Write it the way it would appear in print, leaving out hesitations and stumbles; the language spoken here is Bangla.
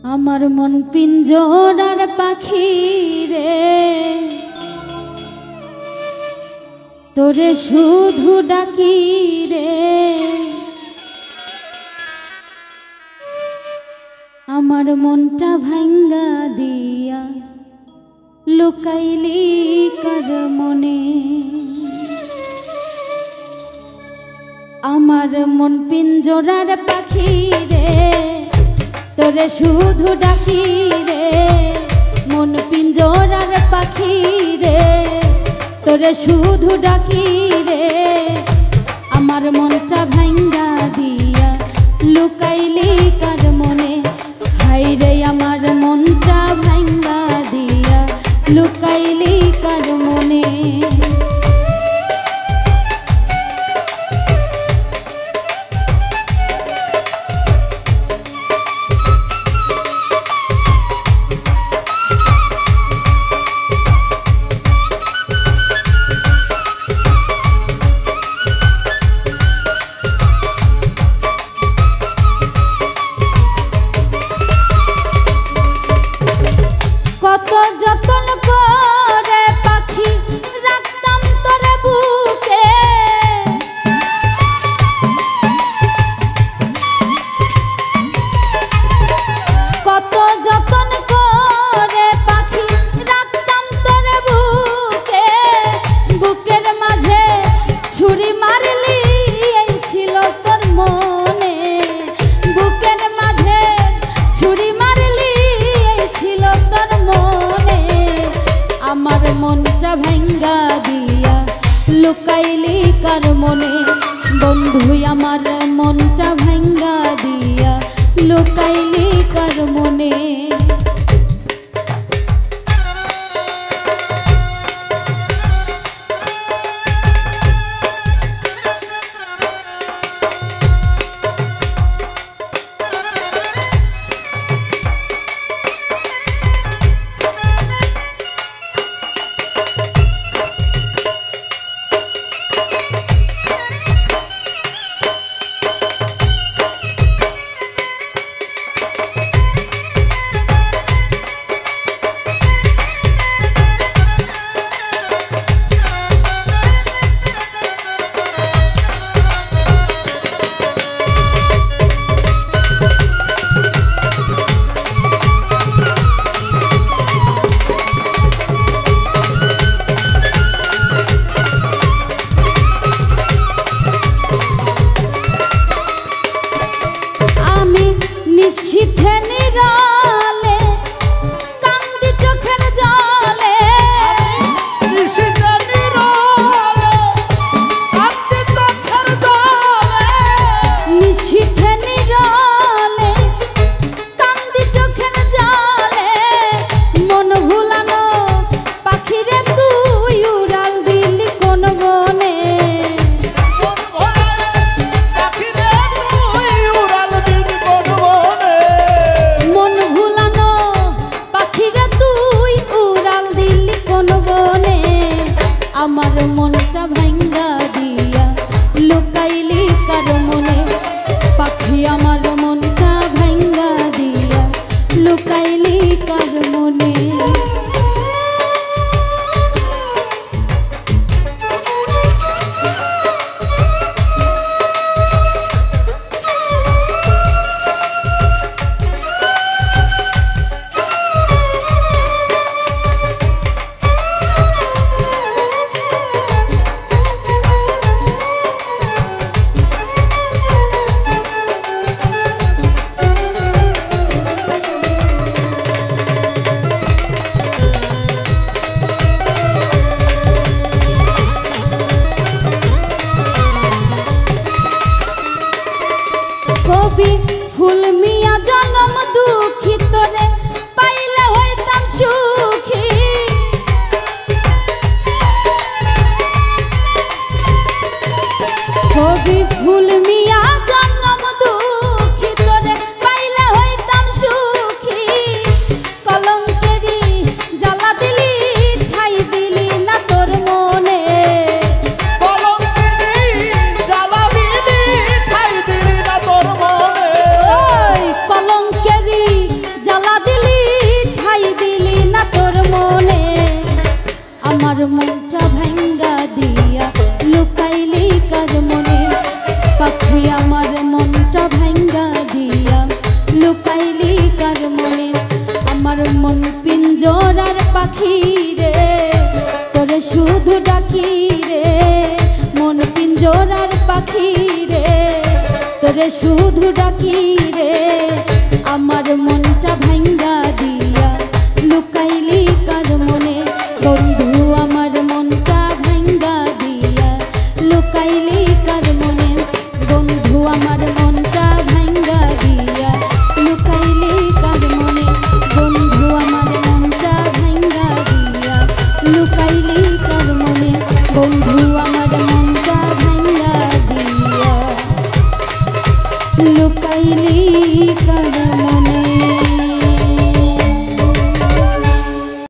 আমার মন পিঞ্জরার পাখি রে, তোরে শুধু ডাকি রে। আমার মনটা ভাঙ্গা দিয়া লুকাইলি কার মনে। আমার মন পিঞ্জরার পাখি রে, তোরে শুধু ডাকি রে। মন পিঞ্জরার পাখি রে, তোরে শুধু ডাকি রে। আমার মনটা ভাঙ্গা দিয়া লুকাইলি কার মনে। হাই রে আমার মনটা ভাঙ্গা দিয়া লুকাইলি কার মনে। কত যতন করে পাখি রাখতাম তোরে বুকে, কত যতন করে পাখি রাখতাম তোরে বুকে। বুকের মাঝে ছুরি মারলি এই ছিল তোর মনে। বুকের মাঝে ছুরি মারলি এই ছিল তোর মনে। আমার মনটা ভাঙ্গা দিয়া লুকাইলি কার মনে। বন্ধু আমার মনটা ভাঙ্গা দিয়া লুকাইলি কার মনে। নিশীথে নিরালে কান্দি চোখের জলে, নিশীথে নিরালে কান্দি চোখের জলে, নিশীথে নিরালে কান্দি চোখের জলে। মন ভুলানো পাখিরে তুই উড়াল দিলি কোন বনে। মন ভোলানো পাখিরে তুই উড়াল দিলি কোন বনে। মন ভুলানো পাখিরে তুই উড়াল দিলি কোন বনে। আমার মনটা ভাঙ্গা দিয়া লুকাইলি কার মনে। পাখি আমার মনটা ভাঙ্গা দিয়া লুকাইলি কার মনে। তোরে শুধু ডাকি